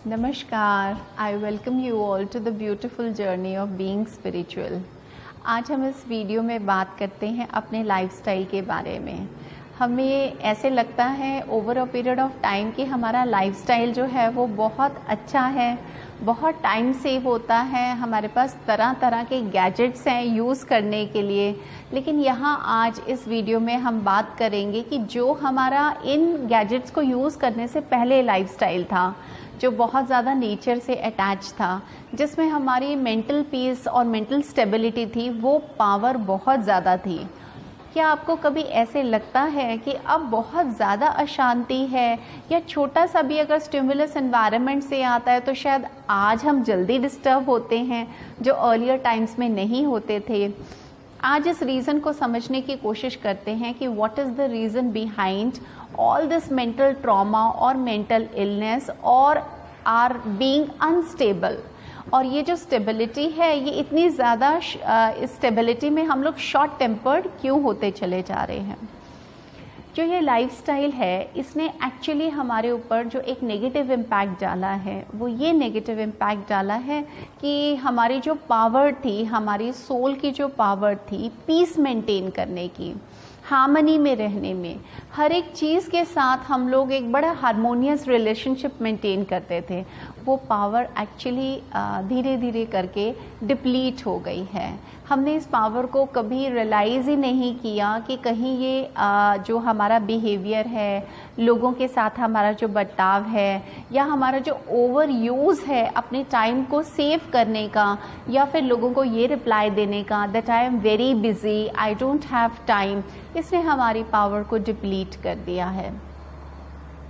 नमस्कार, I welcome you all to the beautiful journey of being spiritual. आज हम इस वीडियो में बात करते हैं अपने लाइफस्टाइल के बारे में। हमें ऐसे लगता है over a period of time कि हमारा लाइफस्टाइल जो है वो बहुत अच्छा है, बहुत टाइम सेव होता है, हमारे पास तरह तरह के गैजेट्स हैं यूज़ करने के लिए। लेकिन यहाँ आज इस वीडियो में हम बात करेंगे कि जो हमारा इन गैजेट्स को यूज़ करने से पहले लाइफस्टाइल था, जो बहुत ज़्यादा नेचर से अटैच था, जिसमें हमारी मेंटल पीस और मेंटल स्टेबिलिटी थी, वो पावर बहुत ज़्यादा थी। क्या आपको कभी ऐसे लगता है कि अब बहुत ज़्यादा अशांति है, या छोटा सा भी अगर स्टिमुलस एनवायरनमेंट से आता है तो शायद आज हम जल्दी डिस्टर्ब होते हैं, जो अर्लियर टाइम्स में नहीं होते थे। आज इस रीज़न को समझने की कोशिश करते हैं कि what is the reason behind all this mental trauma और मेंटल इलनेस और आर बीइंग अनस्टेबल। और ये जो स्टेबिलिटी है, ये इतनी ज़्यादा इस स्टेबिलिटी में हम लोग शॉर्ट टेम्पर्ड क्यों होते चले जा रहे हैं। जो ये लाइफस्टाइल है, इसने एक्चुअली हमारे ऊपर जो एक नेगेटिव इम्पैक्ट डाला है, वो ये नेगेटिव इम्पैक्ट डाला है कि हमारी जो पावर थी, हमारी सोल की जो पावर थी पीस मेंटेन करने की, हार्मनी में रहने में, हर एक चीज़ के साथ हम लोग एक बड़ा हारमोनियस रिलेशनशिप मेंटेन करते थे, वो पावर एक्चुअली धीरे धीरे करके डिप्लीट हो गई है। हमने इस पावर को कभी रियलाइज़ ही नहीं किया कि कहीं ये जो हमारा बिहेवियर है, लोगों के साथ हमारा जो बर्ताव है, या हमारा जो ओवर यूज़ है अपने टाइम को सेव करने का, या फिर लोगों को ये रिप्लाई देने का that I am very busy, I don't have time, इसने हमारी पावर को डिप्लीट कर दिया है।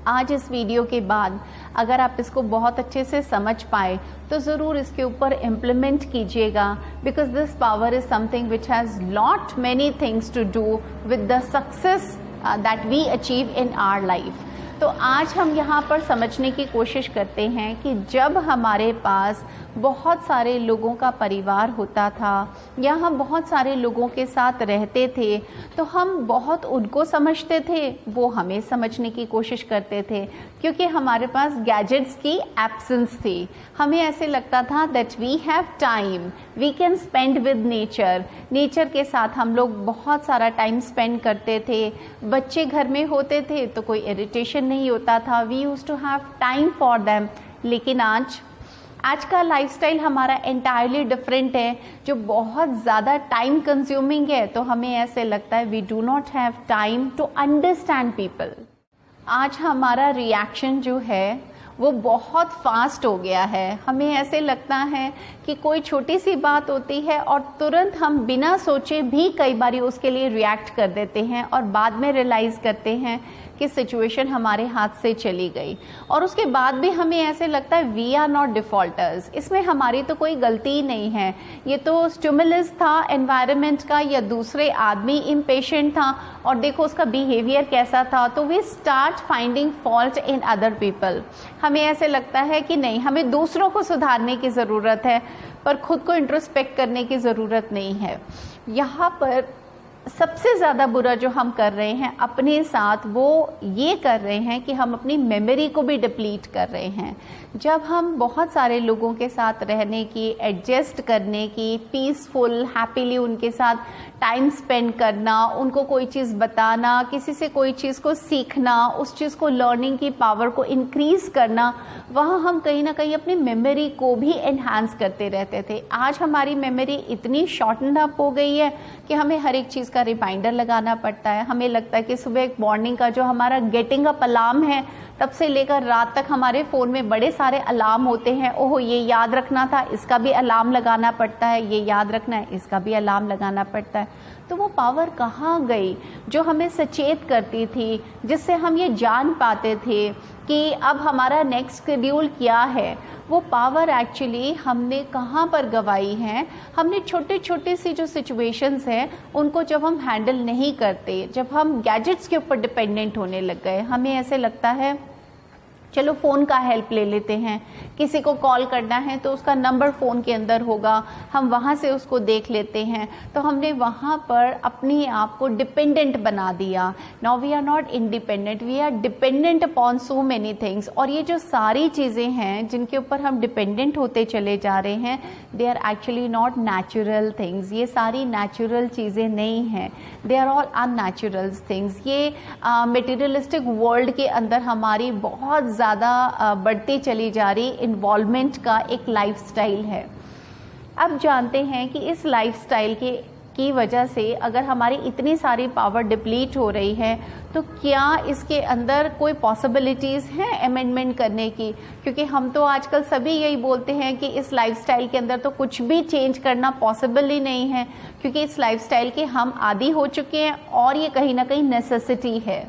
आज इस वीडियो के बाद अगर आप इसको बहुत अच्छे से समझ पाए तो ज़रूर इसके ऊपर इम्प्लीमेंट कीजिएगा, because this power is something which has lot many things to do with the success that we achieve in our life. तो आज हम यहाँ पर समझने की कोशिश करते हैं कि जब हमारे पास बहुत सारे लोगों का परिवार होता था, या हम बहुत सारे लोगों के साथ रहते थे, तो हम बहुत उनको समझते थे, वो हमें समझने की कोशिश करते थे, क्योंकि हमारे पास गैजेट्स की एब्सेंस थी। हमें ऐसे लगता था that we have time, we can spend with nature. Nature के साथ हम लोग बहुत सारा टाइम स्पेंड करते थे। बच्चे घर में होते थे तो कोई इरिटेशन नहीं होता था, we used to have time for them. लेकिन आज का लाइफस्टाइल हमारा एंटायरली डिफरेंट है, जो बहुत ज़्यादा टाइम कंज्यूमिंग है, तो हमें ऐसे लगता है we do not have time to understand people. आज हमारा रिएक्शन जो है वो बहुत फास्ट हो गया है। हमें ऐसे लगता है कि कोई छोटी सी बात होती है और तुरंत हम बिना सोचे भी कई बार उसके लिए रिएक्ट कर देते हैं, और बाद में रियलाइज़ करते हैं कि सिचुएशन हमारे हाथ से चली गई। और उसके बाद भी हमें ऐसे लगता है वी आर नॉट डिफ़ॉल्टर्स, इसमें हमारी तो कोई गलती ही नहीं है, ये तो स्टिमुलस था एनवायरनमेंट का, या दूसरे आदमी इम्पेशेंट था और देखो उसका बिहेवियर कैसा था। तो we start finding fault in other people. हमें ऐसे लगता है कि नहीं, हमें दूसरों को सुधारने की ज़रूरत है, पर खुद को इंट्रोस्पेक्ट करने की ज़रूरत नहीं है। यहाँ पर सबसे ज़्यादा बुरा जो हम कर रहे हैं अपने साथ, वो ये कर रहे हैं कि हम अपनी मेमोरी को भी डिप्लीट कर रहे हैं। जब हम बहुत सारे लोगों के साथ रहने की, एडजस्ट करने की, पीसफुल हैप्पीली उनके साथ टाइम स्पेंड करना, उनको कोई चीज़ बताना, किसी से कोई चीज़ को सीखना, उस चीज़ को लर्निंग की पावर को इंक्रीज़ करना, वहाँ हम कहीं ना कहीं अपनी मेमोरी को भी एनहांस करते रहते थे। आज हमारी मेमोरी इतनी शॉर्टन अप हो गई है कि हमें हर एक चीज़ का रिमाइंडर लगाना पड़ता है। हमें लगता है कि सुबह एक मॉर्निंग का जो हमारा गेटिंग अप अलार्म है, तब से लेकर रात तक हमारे फ़ोन में बड़े सारे अलार्म होते हैं। ओहो, ये याद रखना था, इसका भी अलार्म लगाना पड़ता है, ये याद रखना है, इसका भी अलार्म लगाना पड़ता है। तो वो पावर कहाँ गई जो हमें सचेत करती थी, जिससे हम ये जान पाते थे कि अब हमारा नेक्स्ट शेड्यूल क्या है। वो पावर एक्चुअली हमने कहाँ पर गवाई है। हमने छोटे छोटे सी जो सिचुएशंस हैं उनको जब हम हैंडल नहीं करते, जब हम गैजेट्स के ऊपर डिपेंडेंट होने लग गए, हमें ऐसे लगता है चलो फ़ोन का हेल्प ले लेते हैं, किसी को कॉल करना है तो उसका नंबर फ़ोन के अंदर होगा, हम वहाँ से उसको देख लेते हैं। तो हमने वहाँ पर अपने आप को डिपेंडेंट बना दिया। Now we are not independent, we are dependent upon so many things. और ये जो सारी चीज़ें हैं जिनके ऊपर हम डिपेंडेंट होते चले जा रहे हैं, they are actually not natural things. ये सारी नेचुरल चीज़ें नहीं हैं, they are all unnatural things. ये मटेरियलिस्टिक वर्ल्ड के अंदर हमारी बहुत ज़्यादा बढ़ती चली जा रही इन्वॉल्वमेंट का एक लाइफस्टाइल है। अब जानते हैं कि इस लाइफस्टाइल की वजह से अगर हमारी इतनी सारी पावर डिप्लीट हो रही है तो क्या इसके अंदर कोई पॉसिबिलिटीज़ हैं अमेंडमेंट करने की? क्योंकि हम तो आजकल सभी यही बोलते हैं कि इस लाइफस्टाइल के अंदर तो कुछ भी चेंज करना पॉसिबल ही नहीं है, क्योंकि इस लाइफस्टाइल के हम आदी हो चुके हैं और ये कहीं ना कहीं नेसेसिटी है।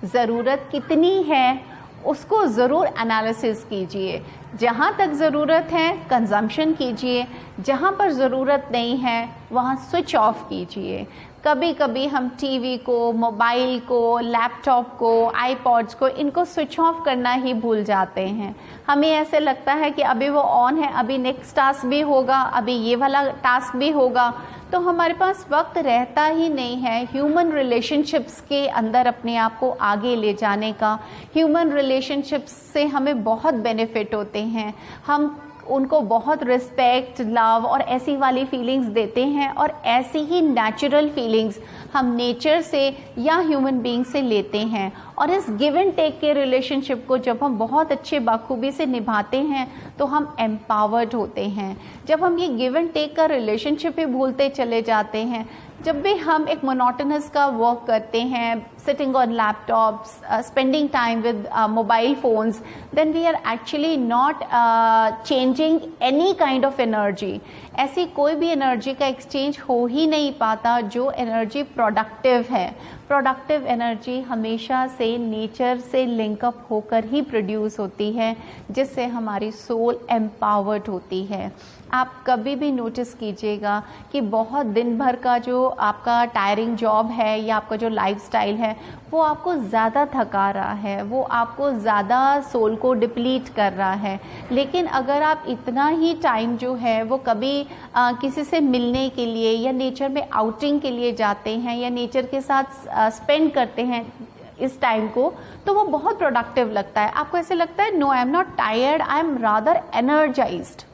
ज़रूरत कितनी है उसको ज़रूर एनालिसिस कीजिए। जहाँ तक ज़रूरत है कंजम्पशन कीजिए, जहाँ पर ज़रूरत नहीं है वहाँ स्विच ऑफ कीजिए। कभी कभी हम टीवी को, मोबाइल को, लैपटॉप को, आईपॉड्स को, इनको स्विच ऑफ करना ही भूल जाते हैं। हमें ऐसे लगता है कि अभी वो ऑन है, अभी नेक्स्ट टास्क भी होगा, अभी ये वाला टास्क भी होगा, तो हमारे पास वक्त रहता ही नहीं है ह्यूमन रिलेशनशिप्स के अंदर अपने आप को आगे ले जाने का। ह्यूमन रिलेशनशिप्स से हमें बहुत बेनिफिट होते हैं, हम उनको बहुत रिस्पेक्ट, लव और ऐसी वाली फीलिंग्स देते हैं, और ऐसी ही नेचुरल फीलिंग्स हम नेचर से या ह्यूमन बीइंग से लेते हैं। और इस गिव एंड टेक के रिलेशनशिप को जब हम बहुत अच्छे बाखूबी से निभाते हैं तो हम एम्पावर्ड होते हैं। जब हम ये गिव एंड टेक का रिलेशनशिप ही भूलते चले जाते हैं, जब भी हम एक मोनोटोनस का वर्क करते हैं, sitting on laptops, spending time with mobile phones, then we are actually not changing any kind of energy. ऐसी कोई भी एनर्जी का एक्सचेंज हो ही नहीं पाता जो एनर्जी प्रोडक्टिव है। प्रोडक्टिव एनर्जी हमेशा से नेचर से लिंकअप होकर ही प्रोड्यूस होती है, जिससे हमारी सोल एम्पावर्ड होती है। आप कभी भी नोटिस कीजिएगा कि बहुत दिन भर का जो आपका टायरिंग जॉब है या आपका जो लाइफस्टाइल है वो आपको ज़्यादा थका रहा है, वो आपको ज़्यादा सोल को डिप्लीट कर रहा है। लेकिन अगर आप इतना ही टाइम जो है वो कभी किसी से मिलने के लिए या नेचर में आउटिंग के लिए जाते हैं या नेचर के साथ स्पेंड करते हैं इस टाइम को, तो वो बहुत प्रोडक्टिव लगता है। आपको ऐसे लगता है no, I am not tired, I am rather energised.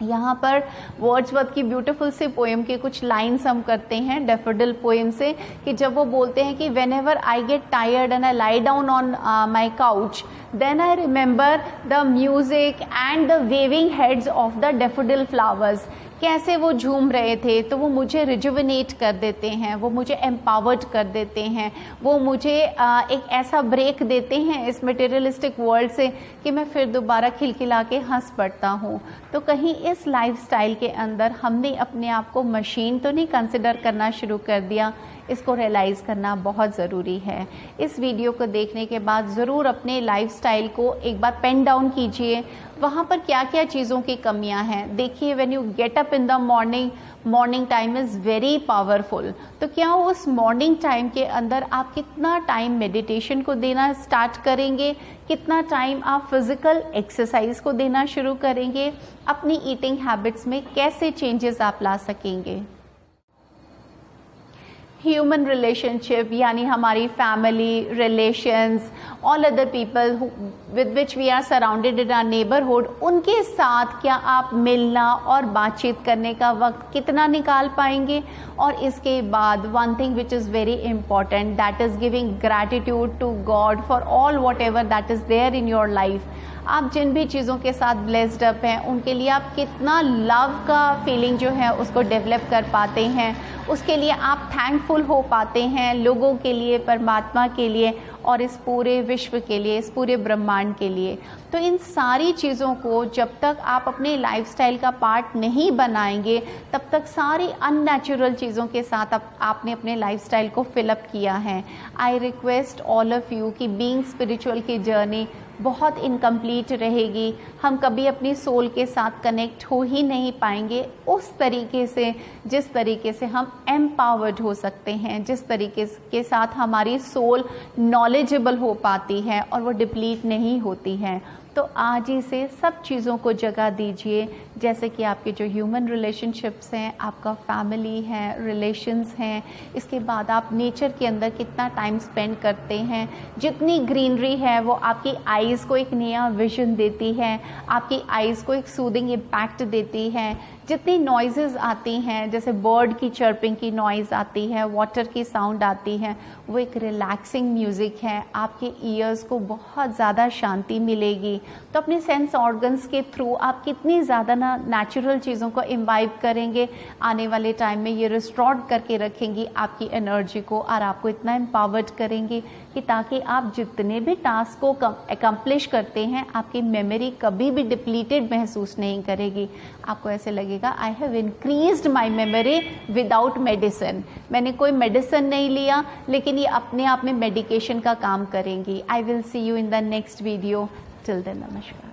यहाँ पर वर्ड्सवर्थ की ब्यूटीफुल सी पोएम के कुछ लाइन्स हम करते हैं डैफोडिल पोएम से, कि जब वो बोलते हैं कि whenever I get tired and I lie down on my couch, then I remember the music and the waving heads of the daffodil flowers. कैसे वो झूम रहे थे, तो वो मुझे रिजुविनेट कर देते हैं, वो मुझे एम्पावर्ड कर देते हैं, वो मुझे एक ऐसा ब्रेक देते हैं इस मटेरियलिस्टिक वर्ल्ड से कि मैं फिर दोबारा खिलखिला के हंस पड़ता हूँ। तो कहीं इस लाइफस्टाइल के अंदर हमने अपने आप को मशीन तो नहीं कंसिडर करना शुरू कर दिया, इसको रियलाइज़ करना बहुत ज़रूरी है। इस वीडियो को देखने के बाद ज़रूर अपने लाइफस्टाइल को एक बार पेन डाउन कीजिए, वहाँ पर क्या क्या चीज़ों की कमियाँ हैं। देखिए, when you get up in the morning time is very powerful. तो क्या उस मॉर्निंग टाइम के अंदर आप कितना टाइम मेडिटेशन को देना स्टार्ट करेंगे, कितना टाइम आप फिज़िकल एक्सरसाइज को देना शुरू करेंगे, अपनी ईटिंग हैबिट्स में कैसे चेंजेस आप ला सकेंगे। ह्यूमन रिलेशनशिप यानी हमारी family, relations, all other people with which we are surrounded in our neighbourhood, उनके साथ क्या आप मिलना और बातचीत करने का वक्त कितना निकाल पाएंगे। और इसके बाद one thing which is very important, that is giving gratitude to God for all whatever that is there in your life. आप जिन भी चीज़ों के साथ ब्लेस्ड अप हैं उनके लिए आप कितना लव का फीलिंग जो है उसको डेवलप कर पाते हैं, उसके लिए आप थैंकफुल हो पाते हैं, लोगों के लिए, परमात्मा के लिए और इस पूरे विश्व के लिए, इस पूरे ब्रह्मांड के लिए। तो इन सारी चीज़ों को जब तक आप अपने लाइफस्टाइल का पार्ट नहीं बनाएंगे तब तक सारी अननेचुरल चीज़ों के साथ आपने अपने लाइफस्टाइल को फिलअप किया है। I request all of you कि बीइंग स्पिरिचुअल की जर्नी बहुत इनकम्प्लीट रहेगी, हम कभी अपनी सोल के साथ कनेक्ट हो ही नहीं पाएंगे उस तरीके से जिस तरीके से हम एम्पावर्ड हो सकते हैं, जिस तरीके के साथ हमारी सोल नॉलेजेबल हो पाती है और वो डिप्लीट नहीं होती है। तो आज ही से सब चीज़ों को जगह दीजिए, जैसे कि आपके जो ह्यूमन रिलेशनशिप्स हैं, आपका फैमिली है, रिलेशंस हैं, इसके बाद आप नेचर के अंदर कितना टाइम स्पेंड करते हैं। जितनी ग्रीनरी है वो आपकी आईज़ को एक नया विजन देती है, आपकी आईज़ को एक सूदिंग इम्पैक्ट देती है। जितनी नॉइज़ेस आती हैं, जैसे बर्ड की चर्पिंग की नॉइज़ आती है, वाटर की साउंड आती है, वो एक रिलैक्सिंग म्यूज़िक है, आपके ईयर्स को बहुत ज़्यादा शांति मिलेगी। तो अपने सेंस ऑर्गन्स के थ्रू आप कितनी ज़्यादा ना नेचुरल चीज़ों को इम्बाइब करेंगे, आने वाले टाइम में ये रिस्टोर करके रखेंगी आपकी एनर्जी को, और आपको इतना एम्पावर्ड करेंगी कि ताकि आप जितने भी टास्क को अकम्प्लिश करते हैं, आपकी मेमोरी कभी भी डिप्लीटेड महसूस नहीं करेगी। आपको ऐसे लगेगा I have increased my memory without medicine. मैंने कोई मेडिसिन नहीं लिया, लेकिन ये अपने आप में मेडिकेशन का काम करेंगी। I will see you in the next video. Till then, नमस्कार।